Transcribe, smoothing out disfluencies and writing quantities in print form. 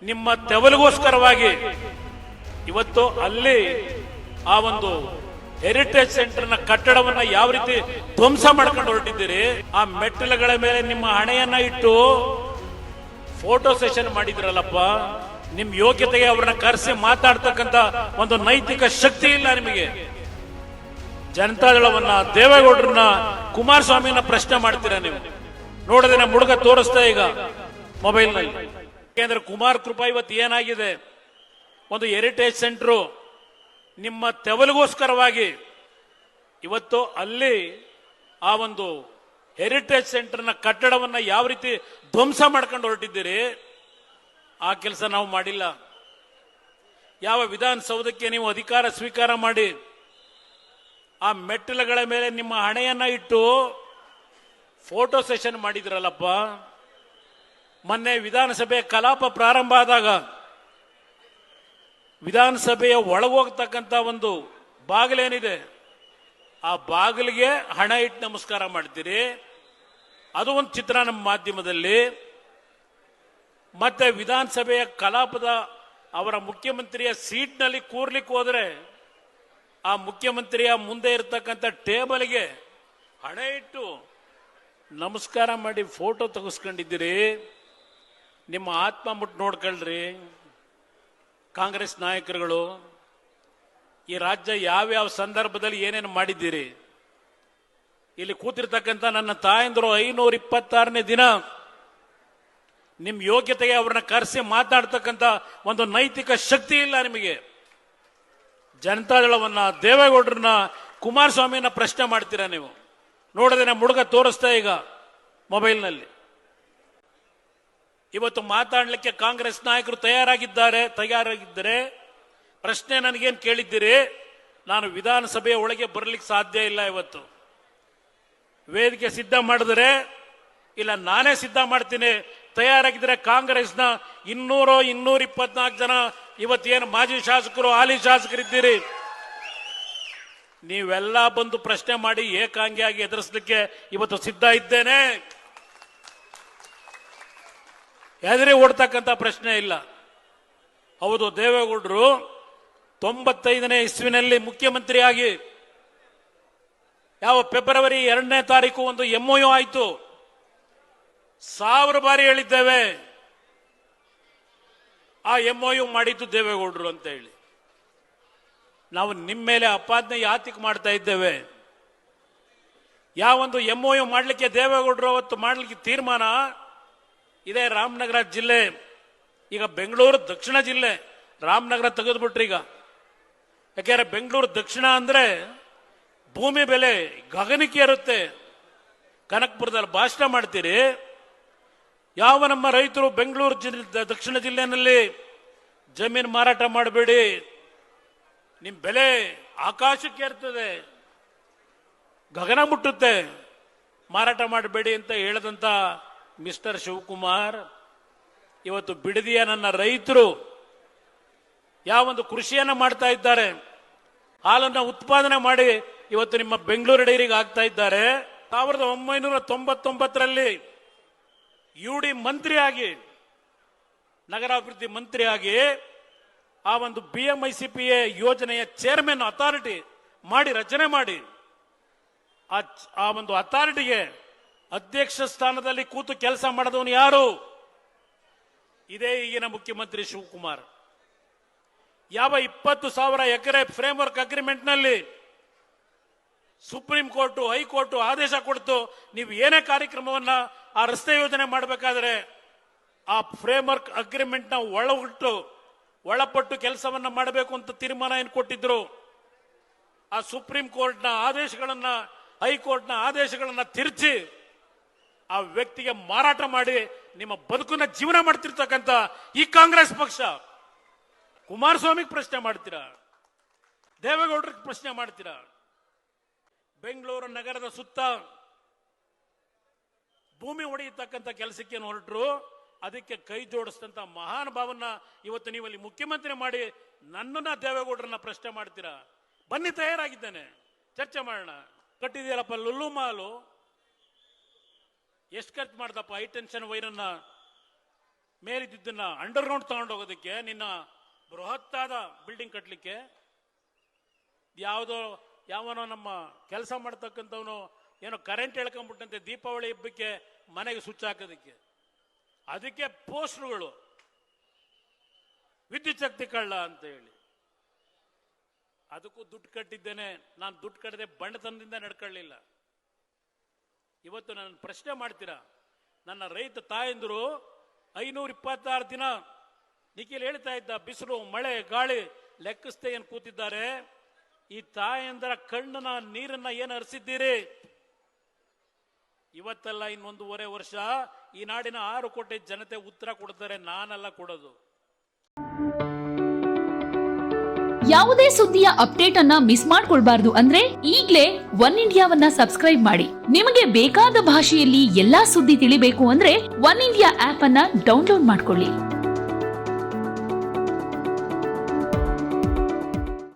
ನಿಮ್ಮ ತೆವಲಿಗೋಸ್ಕರವಾಗಿ ಇವತ್ತು ಅಲ್ಲಿ ಆ ಒಂದು ಹೆರಿಟೇಜ್ ಸೆಂಟರ್ನ ಕಟ್ಟಡವನ್ನ ಯಾವ ರೀತಿ ಧ್ವಂಸ ಮಾಡ್ಕೊಂಡು ಹೊರಟಿದ್ದೀರಿ. ಆ ಮೆಟ್ಟಿಲುಗಳ ಮೇಲೆ ನಿಮ್ಮ ಹಣೆಯನ್ನ ಇಟ್ಟು ಫೋಟೋ ಸೆಷನ್ ಮಾಡಿದ್ರಲ್ಲಪ್ಪ. ನಿಮ್ ಯೋಗ್ಯತೆಗೆ ಅವ್ರನ್ನ ಕರೆಸಿ ಮಾತಾಡ್ತಕ್ಕಂತ ಒಂದು ನೈತಿಕ ಶಕ್ತಿ ಇಲ್ಲ ನಿಮಗೆ. ಜನತಾದಳವನ್ನ, ದೇವೇಗೌಡರನ್ನ, ಕುಮಾರಸ್ವಾಮಿನ ಪ್ರಶ್ನೆ ಮಾಡ್ತೀರಾ ನೀವು. ನೋಡಿದ್ರೆ ಮುಡುಗ ತೋರಿಸ್ತಾ ಈಗ ಮೊಬೈಲ್ ನಲ್ಲಿ. ಯಾಕೆಂದ್ರೆ ಕುಮಾರ್ ಕೃಪಾ ಇವತ್ತು ಏನಾಗಿದೆ, ಒಂದು ಹೆರಿಟೇಜ್ ಸೆಂಟರ್ ನಿಮ್ಮ ತೆವಲಿಗೋಸ್ಕರವಾಗಿ ಇವತ್ತು ಅಲ್ಲಿ ಆ ಒಂದು ಹೆರಿಟೇಜ್ ಸೆಂಟರ್ನ ಕಟ್ಟಡವನ್ನ ಯಾವ ರೀತಿ ಧ್ವಂಸ ಮಾಡ್ಕೊಂಡು ಹೊರಟಿದ್ದೀರಿ. ಆ ಕೆಲಸ ನಾವು ಮಾಡಿಲ್ಲ. ಯಾವ ವಿಧಾನಸೌಧಕ್ಕೆ ನೀವು ಅಧಿಕಾರ ಸ್ವೀಕಾರ ಮಾಡಿ ಆ ಮೆಟ್ಟಿಲುಗಳ ಮೇಲೆ ನಿಮ್ಮ ಹಣೆಯನ್ನ ಇಟ್ಟು ಫೋಟೋ ಸೆಷನ್ ಮಾಡಿದ್ರಲ್ಲಪ್ಪ. ಮೊನ್ನೆ ವಿಧಾನಸಭೆ ಕಲಾಪ ಪ್ರಾರಂಭ ಆದಾಗ ವಿಧಾನಸಭೆಯ ಒಳಗೋಗ್ತಕ್ಕಂಥ ಒಂದು ಬಾಗಿಲೇನಿದೆ, ಆ ಬಾಗಿಲಿಗೆ ಹಣ ಇಟ್ಟು ನಮಸ್ಕಾರ ಮಾಡ್ತೀರಿ. ಅದು ಒಂದು ಚಿತ್ರ ನಮ್ಮ ಮಾಧ್ಯಮದಲ್ಲಿ. ಮತ್ತೆ ವಿಧಾನಸಭೆಯ ಕಲಾಪದ ಅವರ ಮುಖ್ಯಮಂತ್ರಿಯ ಸೀಟ್ನಲ್ಲಿ ಕೂರ್ಲಿಕ್ಕೆ ಹೋದ್ರೆ ಆ ಮುಖ್ಯಮಂತ್ರಿಯ ಮುಂದೆ ಇರತಕ್ಕಂಥ ಟೇಬಲ್ಗೆ ಹಣ ಇಟ್ಟು ನಮಸ್ಕಾರ ಮಾಡಿ ಫೋಟೋ ತೆಗೆಸ್ಕೊಂಡಿದ್ದೀರಿ. ನಿಮ್ಮ ಆತ್ಮ ಮುಟ್ಟು ನೋಡ್ಕೊಳ್ರಿ ಕಾಂಗ್ರೆಸ್ ನಾಯಕರುಗಳು. ಈ ರಾಜ್ಯ ಯಾವ್ಯಾವ ಸಂದರ್ಭದಲ್ಲಿ ಏನೇನು ಮಾಡಿದ್ದೀರಿ. ಇಲ್ಲಿ ಕೂತಿರ್ತಕ್ಕಂಥ ನನ್ನ ತಾಯಂದರು 526ನೇ ದಿನ ನಿಮ್ ಯೋಗ್ಯತೆಗೆ ಅವ್ರನ್ನ ಕರೆಸಿ ಮಾತಾಡ್ತಕ್ಕಂಥ ಒಂದು ನೈತಿಕ ಶಕ್ತಿ ಇಲ್ಲ ನಿಮಗೆ. ಜನತಾದಳವನ್ನ, ದೇವೇಗೌಡರನ್ನ, ಕುಮಾರಸ್ವಾಮಿನ ಪ್ರಶ್ನೆ ಮಾಡ್ತೀರಾ ನೀವು. ನೋಡಿದ್ರೆ ಮುಡುಗ ತೋರಿಸ್ತಾ ಈಗ ಮೊಬೈಲ್ ನಲ್ಲಿ. ಇವತ್ತು ಮಾತಾಡಲಿಕ್ಕೆ ಕಾಂಗ್ರೆಸ್ ನಾಯಕರು ತಯಾರಾಗಿದ್ದರೆ ಪ್ರಶ್ನೆ ನನಗೇನು ಕೇಳಿದ್ದೀರಿ. ನಾನು ವಿಧಾನಸಭೆಯ ಒಳಗೆ ಬರಲಿಕ್ಕೆ ಸಾಧ್ಯ ಇಲ್ಲ. ಇವತ್ತು ವೇದಿಕೆ ಸಿದ್ಧ ಮಾಡಿದ್ರೆ ಇಲ್ಲ ನಾನೇ ಸಿದ್ಧ ಮಾಡ್ತೀನಿ. ತಯಾರಾಗಿದ್ರೆ ಕಾಂಗ್ರೆಸ್ನ 224 ಜನ ಇವತ್ತೇನು ಮಾಜಿ ಶಾಸಕರು, ಹಾಲಿ ಶಾಸಕರಿದ್ದೀರಿ, ನೀವೆಲ್ಲ ಬಂದು ಪ್ರಶ್ನೆ ಮಾಡಿ ಏಕಾಂಗಿಯಾಗಿ ಎದುರಿಸಲಿಕ್ಕೆ ಇವತ್ತು ಸಿದ್ಧ ಇದ್ದೇನೆ. ಹೆದರಿ ಓಡ್ತಕ್ಕಂಥ ಪ್ರಶ್ನೆ ಇಲ್ಲ. ಹೌದು, ದೇವೇಗೌಡರು 95ನೇ ಇಸ್ವಿನಲ್ಲಿ ಮುಖ್ಯಮಂತ್ರಿಯಾಗಿ ಯಾವ ಫೆಬ್ರವರಿ 2ನೇ ತಾರೀಕು ಒಂದು MOU ಆಯಿತು. 1000 ಬಾರಿ ಹೇಳಿದ್ದೇವೆ ಆ MOU ಮಾಡಿದ್ದು ದೇವೇಗೌಡರು ಅಂತ ಹೇಳಿ. ನಾವು ನಿಮ್ಮ ಮೇಲೆ ಅಪಾದನೆ ಯಾತಿಗೆ ಮಾಡ್ತಾ ಇದ್ದೇವೆ. ಯಾವೊಂದು MOU ಮಾಡಲಿಕ್ಕೆ ದೇವೇಗೌಡರು ಅವತ್ತು ಮಾಡಲಿಕ್ಕೆ ತೀರ್ಮಾನ ಇದೇ ರಾಮನಗರ ಜಿಲ್ಲೆ, ಈಗ ಬೆಂಗಳೂರು ದಕ್ಷಿಣ ಜಿಲ್ಲೆ, ರಾಮನಗರ ತೆಗೆದುಬಿಟ್ರಿ ಈಗ. ಯಾಕೆಂದ್ರೆ ಬೆಂಗಳೂರು ದಕ್ಷಿಣ ಅಂದ್ರೆ ಭೂಮಿ ಬೆಲೆ ಗಗನಕ್ಕೆ ಇರುತ್ತೆ. ಕನಕಪುರದಲ್ಲಿ ಭಾಷಣ ಮಾಡ್ತೀರಿ. ಯಾವ ನಮ್ಮ ರೈತರು ಬೆಂಗಳೂರು ದಕ್ಷಿಣ ಜಿಲ್ಲೆನಲ್ಲಿ ಜಮೀನು ಮಾರಾಟ ಮಾಡಬೇಡಿ, ನಿಮ್ ಬೆಲೆ ಆಕಾಶಕ್ಕೆ ಇರ್ತದೆ, ಗಗನ ಮುಟ್ಟುತ್ತೆ, ಮಾರಾಟ ಮಾಡಬೇಡಿ ಅಂತ ಹೇಳದಂತ ಮಿಸ್ಟರ್ ಶಿವಕುಮಾರ್ ಇವತ್ತು ಬಿಡದಿಯ ನನ್ನ ರೈತರು ಯಾವೊಂದು ಕೃಷಿಯನ್ನ ಮಾಡ್ತಾ ಇದ್ದಾರೆ, ಹಾಲನ್ನ ಉತ್ಪಾದನೆ ಮಾಡಿ ಇವತ್ತು ನಿಮ್ಮ ಬೆಂಗಳೂರು ಡೈರಿಗೆ ಆಗ್ತಾ ಇದ್ದಾರೆ. 1999ರಲ್ಲಿ UD ಮಂತ್ರಿಯಾಗಿ, ನಗರಾಭಿವೃದ್ಧಿ ಮಂತ್ರಿಯಾಗಿ ಆ ಒಂದು BMICPA ಯೋಜನೆಯ ಚೇರ್ಮನ್ ಅಥಾರಿಟಿ ಮಾಡಿ ರಚನೆ ಮಾಡಿ ಆ ಒಂದು ಅಥಾರಿಟಿಗೆ ಅಧ್ಯಕ್ಷ ಸ್ಥಾನದಲ್ಲಿ ಕೂತು ಕೆಲಸ ಮಾಡಿದವನು ಯಾರು? ಇದೇ ಈಗಿನ ಮುಖ್ಯಮಂತ್ರಿ ಶಿವಕುಮಾರ್. ಯಾವ 20,000 ಎಕರೆ ಫ್ರೇಮ್ವರ್ಕ್ ಅಗ್ರಿಮೆಂಟ್ ನಲ್ಲಿ ಸುಪ್ರೀಂ ಕೋರ್ಟ್, ಹೈಕೋರ್ಟ್ ಆದೇಶ ಕೊಡ್ತು, ನೀವು ಏನೇ ಕಾರ್ಯಕ್ರಮವನ್ನ ಆ ರಸ್ತೆ ಯೋಜನೆ ಮಾಡಬೇಕಾದ್ರೆ ಆ ಫ್ರೇಮ್ವರ್ಕ್ ಅಗ್ರಿಮೆಂಟ್ ನ ಒಳಪಟ್ಟು ಕೆಲಸವನ್ನ ಮಾಡಬೇಕು ಅಂತ ತೀರ್ಮಾನ ಏನು ಕೊಟ್ಟಿದ್ರು. ಆ ಸುಪ್ರೀಂ ಕೋರ್ಟ್ನ ಆದೇಶಗಳನ್ನ, ಹೈಕೋರ್ಟ್ನ ಆದೇಶಗಳನ್ನ ತಿರುಚಿ ಆ ವ್ಯಕ್ತಿಗೆ ಮಾರಾಟ ಮಾಡಿ ನಿಮ್ಮ ಬದುಕನ್ನ ಜೀವನ ಮಾಡ್ತಿರ್ತಕ್ಕಂಥ ಈ ಕಾಂಗ್ರೆಸ್ ಪಕ್ಷ ಕುಮಾರಸ್ವಾಮಿಗೆ ಪ್ರಶ್ನೆ ಮಾಡ್ತೀರಾ, ದೇವೇಗೌಡರಿಗೆ ಪ್ರಶ್ನೆ ಮಾಡ್ತೀರಾ. ಬೆಂಗಳೂರು ನಗರದ ಸುತ್ತ ಭೂಮಿ ಹೊಡೆಯತಕ್ಕಂಥ ಕೆಲಸಕ್ಕೆ ಹೊರಟರು. ಅದಕ್ಕೆ ಕೈ ಜೋಡಿಸಿದಂತ ಮಹಾನ್ ಭಾವನ್ನ ಇವತ್ತು ನೀವಲ್ಲಿ ಮುಖ್ಯಮಂತ್ರಿ ಮಾಡಿ ನನ್ನನ್ನ ದೇವೇಗೌಡರನ್ನ ಪ್ರಶ್ನೆ ಮಾಡ್ತೀರಾ. ಬನ್ನಿ, ತಯಾರಾಗಿದ್ದೇನೆ, ಚರ್ಚೆ ಮಾಡೋಣ. ಕಟ್ಟಿದೆಯಲ್ಲಪ್ಪ ಲುಲ್ಲು ಮಾಲು, ಎಷ್ಟು ಖರ್ಚು ಮಾಡ್ದಪ್ಪ ಹೈ ಟೆನ್ಷನ್ ವೈರನ್ನ ಮೇಲಿದ್ದನ್ನ ಅಂಡರ್ಗ್ರೌಂಡ್ ತಗೊಂಡೋಗೋದಕ್ಕೆ, ನಿನ್ನ ಬೃಹತ್ತಾದ ಬಿಲ್ಡಿಂಗ್ ಕಟ್ಟಲಿಕ್ಕೆ ಯಾವನೋ ನಮ್ಮ ಕೆಲಸ ಮಾಡ್ತಕ್ಕಂಥವನು ಏನೋ ಕರೆಂಟ್ ಎಳ್ಕೊಂಡ್ಬಿಟ್ಟಂತೆ ದೀಪಾವಳಿ ಹಬ್ಬಕ್ಕೆ ಮನೆಗೆ ಸ್ವಿಚ್ ಹಾಕೋದಕ್ಕೆ, ಅದಕ್ಕೆ ಪೋಸ್ಟರ್ಗಳು ವಿದ್ಯುತ್ ಶಕ್ತಿ ಕಳ್ಳ ಅಂತ ಹೇಳಿ. ಅದಕ್ಕೂ ದುಡ್ಡು ಕಟ್ಟಿದ್ದೇನೆ. ನಾನು ದುಡ್ಡು ಕಟ್ಟದೆ ಬಂಡತನದಿಂದ ನಡ್ಕೊಳ್ಳಿಲ್ಲ. ಇವತ್ತು ನನ್ನ ಪ್ರಶ್ನೆ ಮಾಡ್ತೀರಾ? ನನ್ನ ರೈತ ತಾಯಂದರು 526 ದಿನ ನಿಖಿಲ್ ಹೇಳ್ತಾ ಇದ್ದ, ಬಿಸಿಲು ಮಳೆ ಗಾಳಿ ಲೆಕ್ಕಿಸ್ತೆ ಏನು ಕೂತಿದ್ದಾರೆ. ಈ ತಾಯಂದರ ಕಣ್ಣನ ನೀರನ್ನ ಏನು ಹರಿಸಿದ್ದೀರಿ? ಇವತ್ತೆಲ್ಲ 1.5 ವರ್ಷ ಈ ನಾಡಿನ 6 ಕೋಟಿ ಜನತೆ ಉತ್ತರ ಕೊಡ್ತಾರೆ, ನಾನಲ್ಲ ಕೊಡೋದು. ಯಾವುದೇ ಸುದ್ದಿಯ ಅಪ್ಡೇಟ್ ಅನ್ನ ಮಿಸ್ ಮಾಡ್ಕೊಳ್ಬಾರ್ದು ಅಂದ್ರೆ ಈಗ್ಲೇ ಒನ್ ಇಂಡಿಯಾವನ್ನ ಸಬ್ಸ್ಕ್ರೈಬ್ ಮಾಡಿ. ನಿಮಗೆ ಬೇಕಾದ ಭಾಷೆಯಲ್ಲಿ ಎಲ್ಲಾ ಸುದ್ದಿ ತಿಳಿಬೇಕು ಅಂದ್ರೆ ಒನ್ ಇಂಡಿಯಾ ಆಪ್ ಅನ್ನ ಡೌನ್ಲೋಡ್ ಮಾಡ್ಕೊಳ್ಳಿ.